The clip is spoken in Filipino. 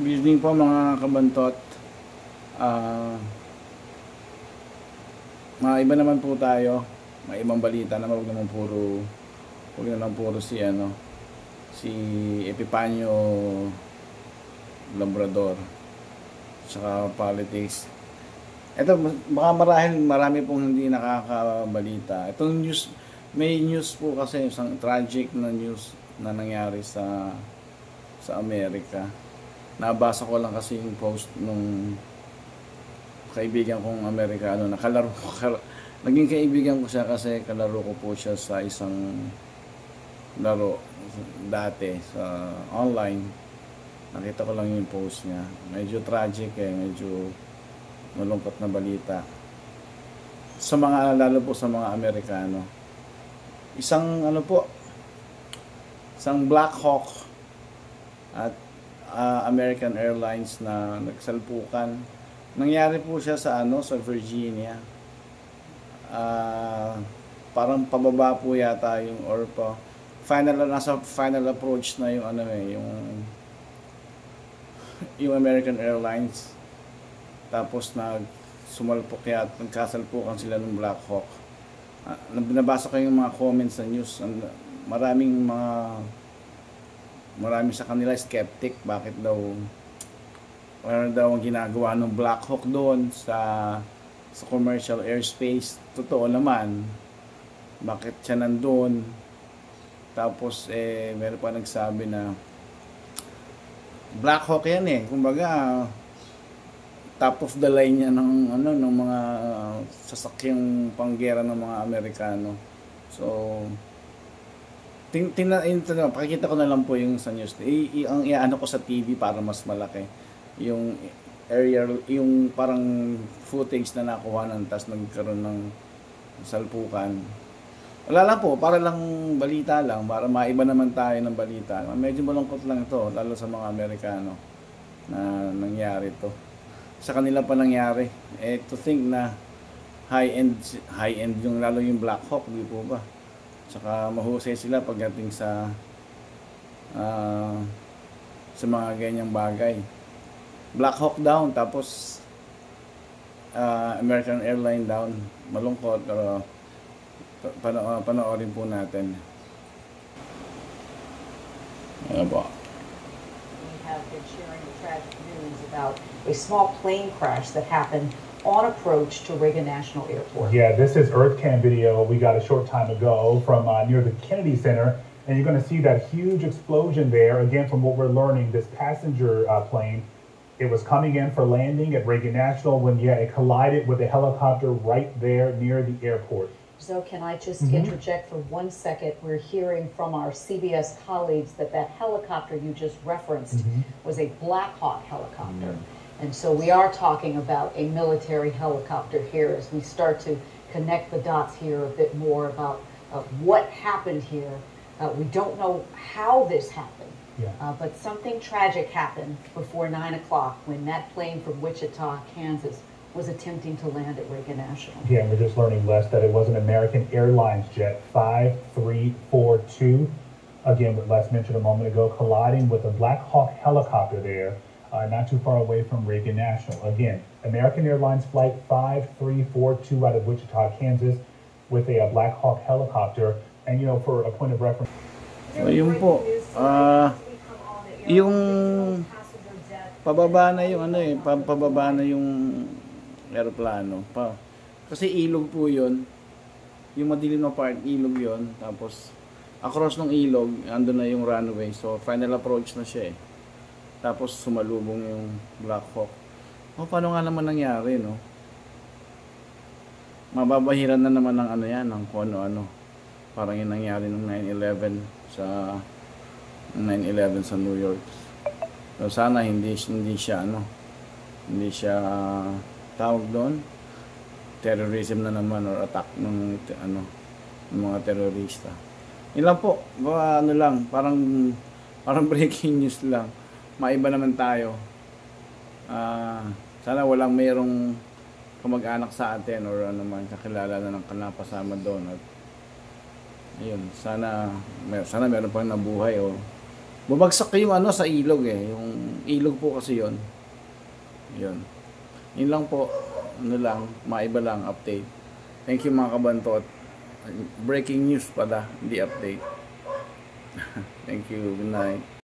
Evening po mga kabantot. Ah, mga iba naman po tayo. May ibang balita na wag na lang puro si Epipanyo Labrador saka politics. Ito baka marami pong hindi nakakabalita. Itong news, may news po kasi isang tragic na news na nangyari sa Amerika. Nabasa ko lang kasi yung post nung kaibigan kong Amerikano na naging kaibigan ko siya kasi kalaro ko po siya sa isang laro dati sa online. Nakita ko lang yung post niya. Medyo tragic medyo malungkot na balita. Lalo po sa mga Amerikano. Isang Black Hawk at American Airlines na nagsalpukan. Nangyari po siya sa Virginia. Parang pababa po yata nasa final approach na yung American Airlines. Tapos sumalpok nagkasalpukan sila ng Black Hawk. Nabasa ko yung mga comments sa news. Marami sa kanila skeptic bakit daw ang ginagawa ng Black Hawk doon sa commercial airspace. Totoo naman, bakit siya nandoon? Tapos meron pa nagsabi na Black Hawk yan kumbaga top of the line niya ng mga sasakyang panggera ng mga Amerikano. So pakikita ko na lang po yung sa news. Ang iano ko sa TV para mas malaki. Yung aerial, yung parang footage na nakuha tas nagkaroon ng salpukan. Wala lang po, para lang balita lang, para maiba naman tayo ng balita. Medyo malungkot lang ito, lalo sa mga Amerikano na nangyari ito. Sa kanila pa nangyari. To think na high-end lalo yung Black Hawk, di po ba? Saka mahusay sila pagdating sa mga ganyang bagay. Black Hawk down, tapos American Airlines down. Malungkot, pero panoorin po natin. Ano po? We have been sharing the tragic news about a small plane crash that happened on approach to Reagan National Airport. Yeah, this is EarthCam video we got a short time ago from near the Kennedy Center, and you're going to see that huge explosion there. Again, from what we're learning, this passenger plane, it was coming in for landing at Reagan National when it collided with a helicopter right there near the airport. So can I just interject for 1 second? We're hearing from our CBS colleagues that helicopter you just referenced was a Black Hawk helicopter. And so we are talking about a military helicopter here as we start to connect the dots here a bit more about what happened here. We don't know how this happened, but something tragic happened before 9 o'clock when that plane from Wichita, Kansas was attempting to land at Reagan National. Yeah, and we're just learning, Les, that it was an American Airlines jet 5342. Again, what Les mentioned a moment ago, colliding with a Black Hawk helicopter there. Not too far away from Reagan National. Again, American Airlines Flight 5342 out of Wichita, Kansas, with a Black Hawk helicopter. And for a point of reference. So yun po, yung pababa na yung aeroplano kasi ilog po yun, yung madilim na part, ilog yun, tapos across ng ilog, andun na yung runway, so final approach na siya tapos sumalubong yung Black Hawk. Paano nga naman nangyari, no? Mababahiran na naman ng ng kung ano-ano. Parang yung nangyari ng 9/11 sa New York. So sana hindi siya tawag doon terrorism na naman or attack ng mga terorista. Ilan po, parang breaking news lang. Maiba naman tayo. Sana mayroong kamag-anak sa atin or kakilala na ng kanapasama doon at ayun, sana meron pang nabuhay o Bumagsak yung ano sa ilog eh. Yung ilog po kasi yon. Yun. Yun lang po. Ano lang, maiba lang update. Thank you mga kabantot. Breaking news pala, hindi update. Thank you. Good night.